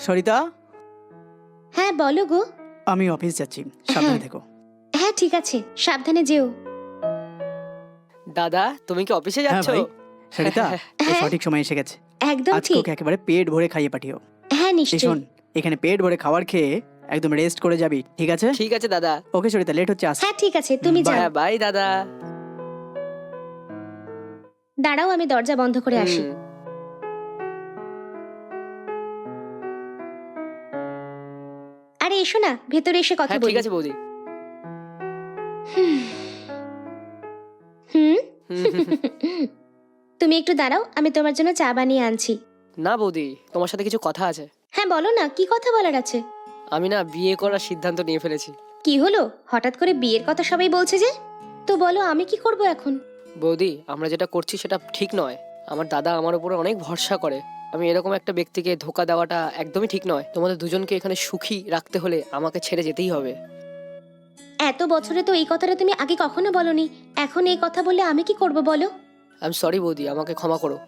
সরিতা, হ্যাঁ বলো গো। আমি অফিস যাচ্ছি, সাবধানে থেকো। হ্যাঁ ঠিক আছে, সাবধানে যেও। দাদা তুমি কি অফিসে হ্যাঁ যাচ্ছো? ভাই, সরিতা ও সঠিক সময় এসে গেছে। একদম আজকে ঠিক। ওকে একেবারে পেট ভরে খাইয়ে পাঠিও। হ্যাঁ এই নিশ্চয়ই। শোন, এখানে পেট ভরে খাবার খেয়ে একদম রেস্ট করে যাবি, ঠিক আছে? ঠিক আছে দাদা। ওকে সরিতা, লেট হচ্ছে, আসছি। হ্যাঁ ঠিক আছে, তুমি যাও। হ্যাঁ বাই দাদা। দাঁড়াও, আমি দরজা বন্ধ করে আসি। হুম। আরে এসো না, ভেতরে এসে কথা হ্যাঁ বলি। ঠিক আছে বৌদি। হুম তুমি একটু দাঁড়াও, আমি তোমার জন্য চা বানিয়ে আনছি। না বৌদি, তোমার সাথে কিছু কথা আছে। হ্যাঁ বলো না, কি কথা বলার আছে? আমি না বিয়ে করার সিদ্ধান্ত নিয়ে ফেলেছি। কি হলো, হঠাৎ করে বিয়ের কথা সবাই বলছে যে? তো বলো, আমি কি করব এখন? বৌদি, আমরা যেটা করছি সেটা ঠিক নয়। আমার দাদা আমার উপরে অনেক ভরসা করে। আমি এরকম একটা ব্যক্তিকে ধোকা দেওয়াটা একদমই ঠিক নয়। তোমাদের দুজনকে এখানে সুখী রাখতে হলে আমাকে ছেড়ে যেতেই হবে। এত বছরে তো এই কথাটা তুমি আগে কখনো বলনি, এখন এই কথা বললে আমি কি করব বলো? আই এম সরি বৌদি, আমাকে ক্ষমা করো।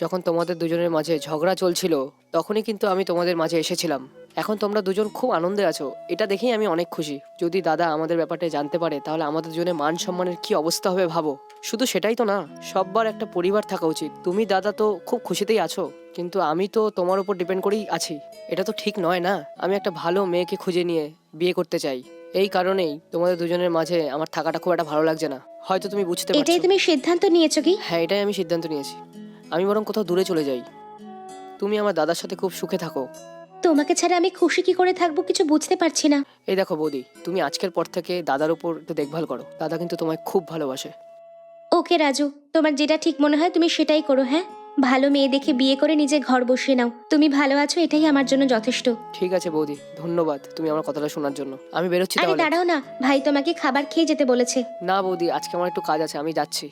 যখন তোমাদের দুজনের মাঝে ঝগড়া চলছিল তখনই কিন্তু আমি তোমাদের মাঝে এসেছিলাম। এখন তোমরা দুজন খুব আনন্দে আছো, এটা দেখেই আমি অনেক খুশি। যদি দাদা আমাদের ব্যাপারটা জানতে পারে তাহলে আমাদের দুজনের মান সম্মানের কি অবস্থা হবে ভাবো। শুধু সেটাই তো না, সববার একটা পরিবার থাকা উচিত। তুমি দাদা তো খুব খুশিতেই আছো, কিন্তু আমি তো তোমার উপর ডিপেন্ড করেই আছি। এটা তো ঠিক নয় না। আমি একটা ভালো মেয়েকে খুঁজে নিয়ে বিয়ে করতে চাই। এই কারণেই তোমাদের দুজনের মাঝে আমার থাকাটা খুব একটা ভালো লাগছে না। হয়তো তুমি বুঝতে এটাই পারছো। তুমি সিদ্ধান্ত নিয়েছো কি? হ্যাঁ, এটাই আমি সিদ্ধান্ত নিয়েছি। আমি বরং কোথাও দূরে চলে যাই। তুমি আমার দাদার সাথে খুব সুখে থাকো। তোমাকে ছাড়া আমি খুশি কি করে থাকবো কিছু বুঝতে পারছি না। এই দেখো বৌদি, তুমি আজকের পর থেকে দাদার উপর একটু দেখভাল করো। দাদা কিন্তু তোমায় খুব ভালোবাসে। ওকে রাজু, তোমার যেটা ঠিক মনে হয় তুমি সেটাই করো। হ্যাঁ, ভালো মেয়ে দেখে বিয়ে করে নিজে ঘর বসিয়ে নাও। তুমি ভালো আছো, এটাই আমার জন্য যথেষ্ট। ঠিক আছে বৌদি, ধন্যবাদ তুমি আমার কথাটা শোনার জন্য। আমি বেরোচ্ছি আরে তাহলে। দাঁড়াও না, ভাই তোমাকে খাবার খেয়ে যেতে বলেছে। না বৌদি, আজকে আমার একটু কাজ আছে, আমি যাচ্ছি।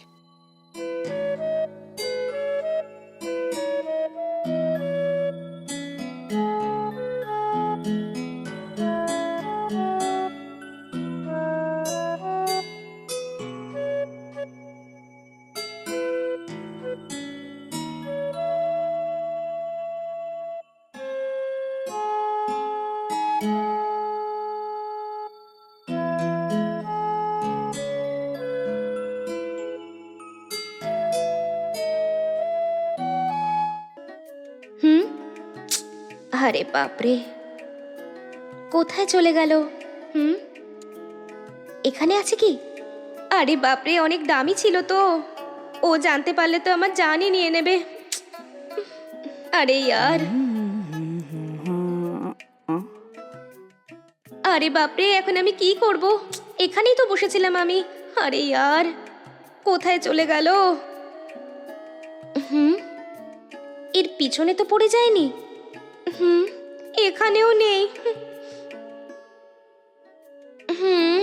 হুম, আরে বাপরে, কোথায় চলে গেল? হুম, এখানে আছে কি? আরে বাপরে, অনেক দামি ছিল তো। ও জানতে পারলে তো আমার জানই নিয়ে নেবে। আরে ইয়ার, আরে বাপরে, এখন আমি কি করব? এখানেই তো বসেছিলাম আমি। আরে ইয়ার, কোথায় চলে গেল? হুম, এর পিছনে তো পড়ে যায়নি। হুম, এখানেও নেই। হুম,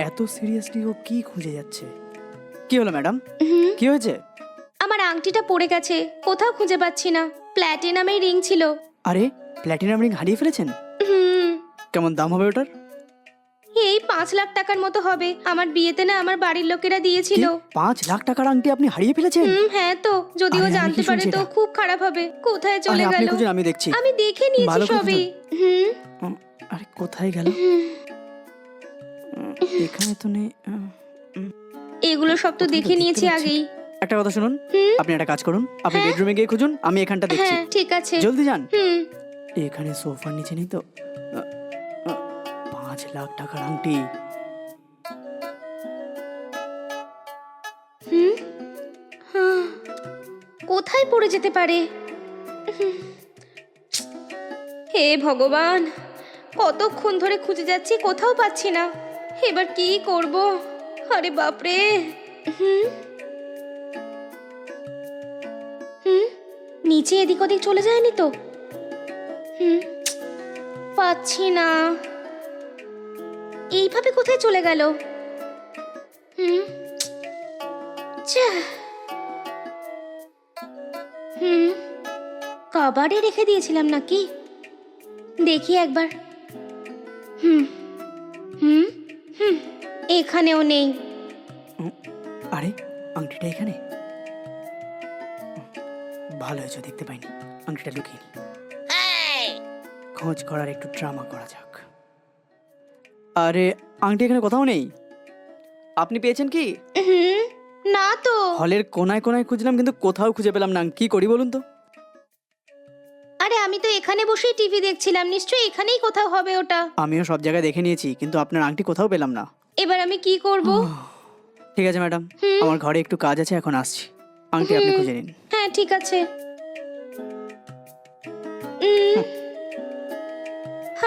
এত সিরিয়াসলি ও কি খুঁজে যাচ্ছে? কি হলো ম্যাডাম, হুম, কি হয়েছে? আমার আংটিটা পড়ে গেছে, কোথাও খুঁজে পাচ্ছি না। প্ল্যাটিনামের রিং ছিল। আরে, প্ল্যাটিনাম রিং হারিয়ে ফেলেছেন? হুম, কেমন দাম হবে ওটার? এই 5 লাখ টাকার মতো হবে। আমার বিয়েতে না আমার বাড়ির লোকেরা কি, দিয়েছিল। 5 লাখ টাকার আংটি আপনি হারিয়ে ফেলেছেন? হ্যাঁ তো, যদিও আরে, আমি জানতে কি পারে শুনছি তো এটা? খুব খারাপ হবে। কোথায় আরে চলে আপনি গেল? খুঁজুন, আমি দেখছি। আমি দেখে নিয়েছি ভালো করে সবই। খুঁজুন। হুম, আরে কোথায় গেল? এখানে তো নেই। এগুলো সব তো কোথাও তো দেখে দেখতে নিয়েছি পাচ্ছি। আগেই। একটা কথা শুনুন, আপনি একটা কাজ করুন, আপনি হ্যাঁ। বেডরুমে গিয়ে খুঁজুন, আমি এখানটা দেখছি। হ্যাঁ ঠিক আছে। জলদি যান। হুম, এখানে সোফার নিচে নেই তো? 5 লাখ টাকার আংটি। হুম, হ্যাঁ, কোথায় পড়ে যেতে পারে? হে ভগবান, কতক্ষণ ধরে খুঁজে যাচ্ছি, কোথাও পাচ্ছি না। এবার কি করব? আরে বাপরে। হুম, হুম, নিচে এদিক ওদিক চলে যায়নি তো? হুম, পাচ্ছি না। এইভাবে কোথায় চলে গেল? হুম, যা। হুম, কাবারে রেখে দিয়েছিলাম নাকি? দেখি একবার। হুম, হুম, হুম, এখানেও নেই। আরে, আংটিটা এখানে? ভালো হয়েছে, দেখতে পাইনি। আংটিটা লুকিয়ে নি। খোঁজ করার একটু ড্রামা করা যাক। আরে আংটি এখানে কোথাও নেই। আপনি পেয়েছেন কি? হুম, না তো। হলের কোনায় কোনায় খুঁজলাম কিন্তু কোথাও খুঁজে পেলাম না। কি করি বলুন তো? আরে আমি তো এখানে বসেই টিভি দেখছিলাম, নিশ্চয়ই এখানেই কোথাও হবে ওটা। আমিও সব জায়গায় দেখে নিয়েছি কিন্তু আপনার আংটি কোথাও পেলাম না। এবার আমি কি করব? ঠিক আছে ম্যাডাম, আমার ঘরে একটু কাজ আছে, এখন আসছি। আংটি আপনি খুঁজে নিন। হ্যাঁ ঠিক আছে।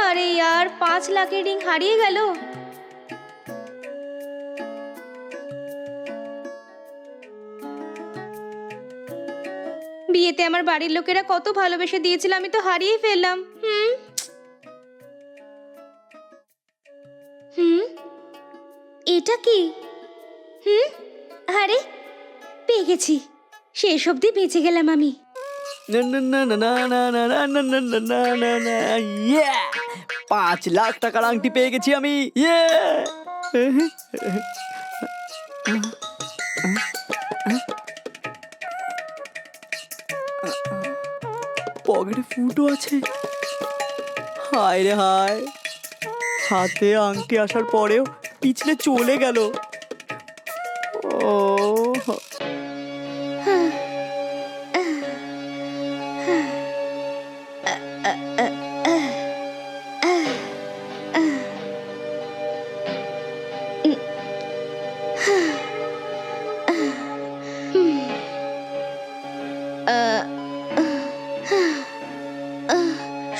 আরে यार, 5 লাখের রিং হারিয়ে গেল। বিয়েতে আমার বাড়ির লোকেরা কত ভালোবেসে দিয়েছিল, আমি তো হারিয়ে ফেললাম। হুম, এটা কি? আরে পেয়ে গেছি, শেষ অবধি বেঁচে গেলাম আমি। না না না না না না না না না না না না না না, ইয়ে! 5 লাখ টাকার আংটি পেয়ে গেছি আমি। ইয়ে! পকেটে ফুটো আছে। হায় রে হায়, হাতে আংটি আসার পরেও পিছলে চলে গেল। ও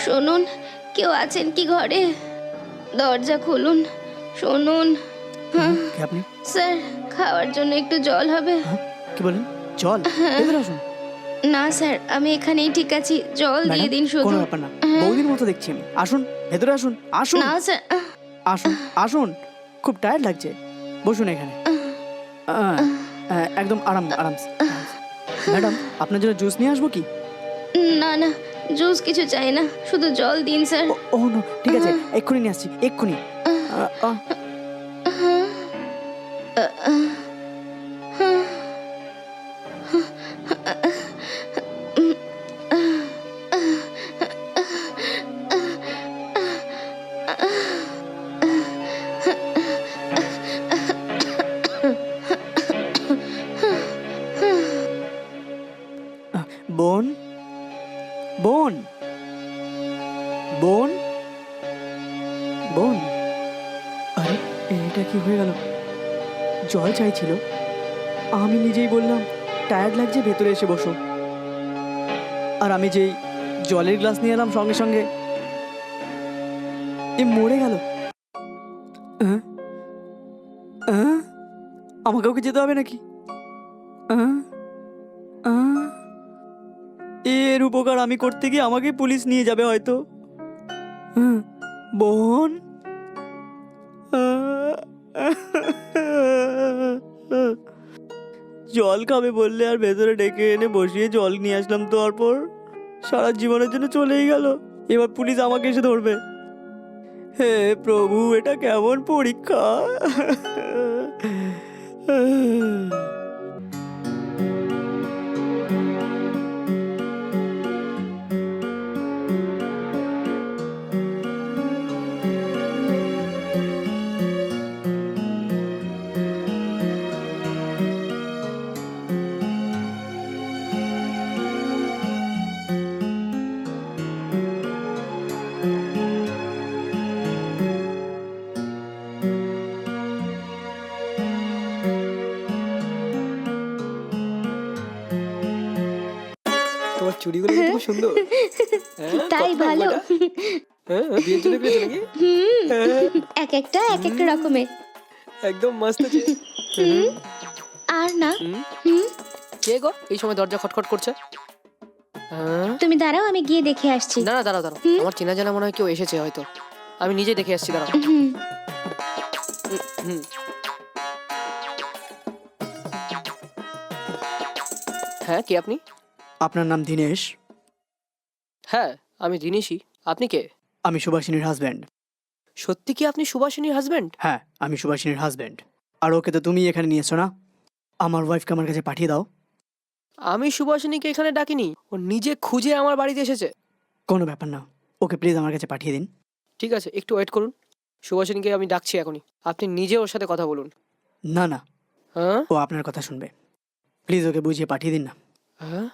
শুনুন, কেউ আছেন কি ঘরে? দরজা খুলুন, শুনুন। কি আপনি? স্যার, খাওয়ার জন্য একটু জল হবে? কি বলেন? জল? ভেতরে আসুন। না স্যার, আমি এখানেই ঠিক আছি, জল দিয়ে ম্যাডাম, দিন শুধু। কোনো ব্যাপার না, বৌদির মতো দেখছি আমি। আসুন, ভেতরে আসুন। আসুন না স্যার। আসুন আসুন, খুব টায়ার্ড লাগছে, বসুন এখানে। একদম আরাম আরাম। ম্যাডাম, আপনার জন্য জুস নিয়ে আসবো কি? না না, জুস কিছু চাই না, শুধু জল দিন স্যার। ও নো, ঠিক আছে, এক্ষুনি নিয়ে আসছি, এক্ষুনি। বোন, বোন, বোন, বোন। আরে এটা কি হয়ে গেল? জল চাইছিল, আমি নিজেই বললাম টায়ার্ড লাগছে, ভেতরে এসে বসো। আর আমি যেই জলের গ্লাস নিয়ে এলাম সঙ্গে সঙ্গে এ মরে গেল। আমাকেও কি যেতে হবে নাকি? এর উপকার আমি করতে গিয়ে আমাকে পুলিশ নিয়ে যাবে হয়তো। বোন, জল খাবে বললে আর ভেতরে ডেকে এনে বসিয়ে জল নিয়ে আসলাম, তো তারপর সারা জীবনের জন্য চলেই গেল। এবার পুলিশ আমাকে এসে ধরবে। হে প্রভু, এটা কেমন পরীক্ষা! তোমার চুড়িগুলো কিন্তু খুব সুন্দর। তাই ভালো। বিয়ের জন্য কিনেছো নাকি? এক একটা এক একটা রকমের। একদম মস্ত আছে। আর না। কে গো এই সময় দরজা খটখট করছে? তুমি দাঁড়াও, আমি গিয়ে দেখে আসছি। না না, দাঁড়াও দাঁড়াও, আমার চেনা জানা মনে হয় কেউ এসেছে হয়তো, আমি নিজে দেখে আসছি, দাঁড়াও। হ্যাঁ, কে আপনি? আপনার নাম দীনেশ? হ্যাঁ, আমি দিনেশই। আপনি কে? আমি সুভাষিনীর হাজব্যান্ড। সত্যি কি আপনি সুভাষিনীর হাজবেন্ড? হ্যাঁ, আমি সুভাষিনীর হাজব্যান্ড। আর ওকে তো তুমি এখানে নিয়েছো না? আমার ওয়াইফকে আমার কাছে পাঠিয়ে দাও। আমি সুভাষিনীকে এখানে ডাকিনি, ও নিজে খুঁজে আমার বাড়িতে এসেছে। কোনো ব্যাপার না, ওকে প্লিজ আমার কাছে পাঠিয়ে দিন। ঠিক আছে, একটু ওয়েট করুন। সুভাষিনীকে আমি ডাকছি এখনই, আপনি নিজে ওর সাথে কথা বলুন। না না, হ্যাঁ ও আপনার কথা শুনবে, প্লিজ ওকে বুঝিয়ে পাঠিয়ে দিন না। হ্যাঁ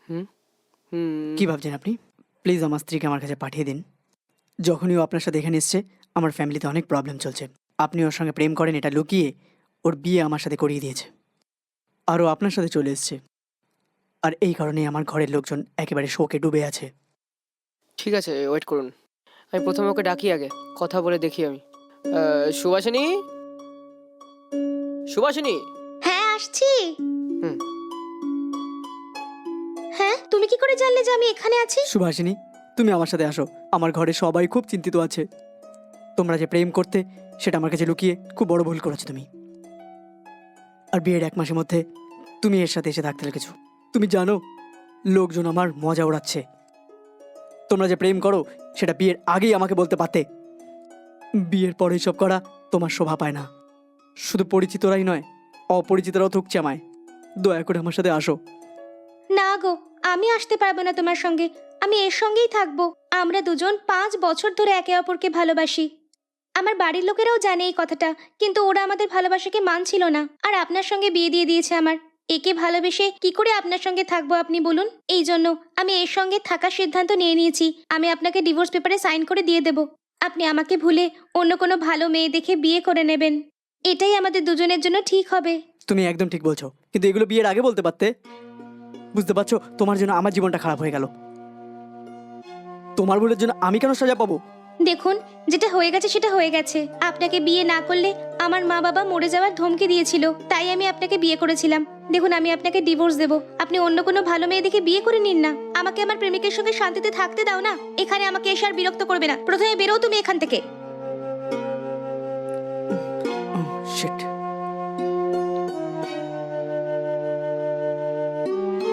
হুম হুম কি ভাবছেন আপনি? প্লিজ আমার স্ত্রীকে আমার কাছে পাঠিয়ে দিন। যখনই ও আপনার সাথে এখানে এসছে, আমার ফ্যামিলিতে অনেক প্রবলেম চলছে। আপনি ওর সঙ্গে প্রেম করেন এটা লুকিয়ে ওর বিয়ে আমার সাথে করিয়ে দিয়েছে, আর ও আপনার সাথে চলে এসছে। আর এই কারণেই আমার ঘরের লোকজন একেবারে শোকে ডুবে আছে। ঠিক আছে, ওয়েট করুন। আমি প্রথমে ওকে ডাকি, আগে কথা বলে দেখি আমি। সুভাষিনী, সুভাষিনী। হ্যাঁ, আসছি। হুম। হ্যাঁ, তুমি কি করে জানলে যে আমি এখানে আছি? সুভাষিনী, তুমি আমার সাথে আসো। আমার ঘরে সবাই খুব চিন্তিত আছে। তোমরা যে প্রেম করতে সেটা আমার কাছে লুকিয়ে খুব বড় ভুল করেছো তুমি। আর বিয়ের 1 মাসের মধ্যে তুমি এর সাথে এসে থাকতে লেগেছো। তুমি জানো লোকজন আমার মজা ওড়াচ্ছে। তোমরা যে প্রেম করো সেটা বিয়ের আগেই আমাকে বলতে পারতে। বিয়ের পরে সব করা তোমার শোভা পায় না। শুধু পরিচিতরাই নয়, অপরিচিতরাও ঠকছে আমায়। দয়া করে আমার সাথে আসো। না গো, আমি আসতে পারবো না তোমার সঙ্গে। আমি এর সঙ্গেই থাকবো। আমরা দুজন 5 বছর ধরে একে অপরকে ভালোবাসি। আমার বাড়ির লোকেরাও জানে এই কথাটা, কিন্তু ওরা আমাদের ভালোবাসাকে মানছিল না, আর আপনার সঙ্গে বিয়ে দিয়ে দিয়েছে আমার। একে ভালোবেসে কি করে আপনার সঙ্গে থাকবো আপনি বলুন? এই জন্য আমি এর সঙ্গে থাকার সিদ্ধান্ত নিয়ে নিয়েছি। আমি আপনাকে ডিভোর্স পেপারে সাইন করে দিয়ে দেব। আপনি আমাকে ভুলে অন্য কোনো ভালো মেয়ে দেখে বিয়ে করে নেবেন। এটাই আমাদের দুজনের জন্য ঠিক হবে। তুমি একদম ঠিক বলছো, কিন্তু এগুলো বিয়ের আগে বলতে পারতে। বুঝতে পারছো, তোমার জন্য আমার জীবনটা খারাপ হয়ে গেল। তোমার ভুলের জন্য আমি কেন সাজা পাবো? দেখুন, যেটা হয়ে গেছে সেটা হয়ে গেছে। আপনাকে বিয়ে না করলে আমার মা বাবা মরে যাওয়ার ধমকি দিয়েছিল, তাই আমি আপনাকে বিয়ে করেছিলাম। দেখুন, আমি আপনাকে ডিভোর্স দেব। আপনি অন্য কোনো ভালো মেয়ে দেখে বিয়ে করে নিন না। আমাকে আমার প্রেমিকের সঙ্গে শান্তিতে থাকতে দাও না। এখানে আমাকে এসে আর বিরক্ত করবে না। প্রথমে বেরো তুমি এখান থেকে। শিট।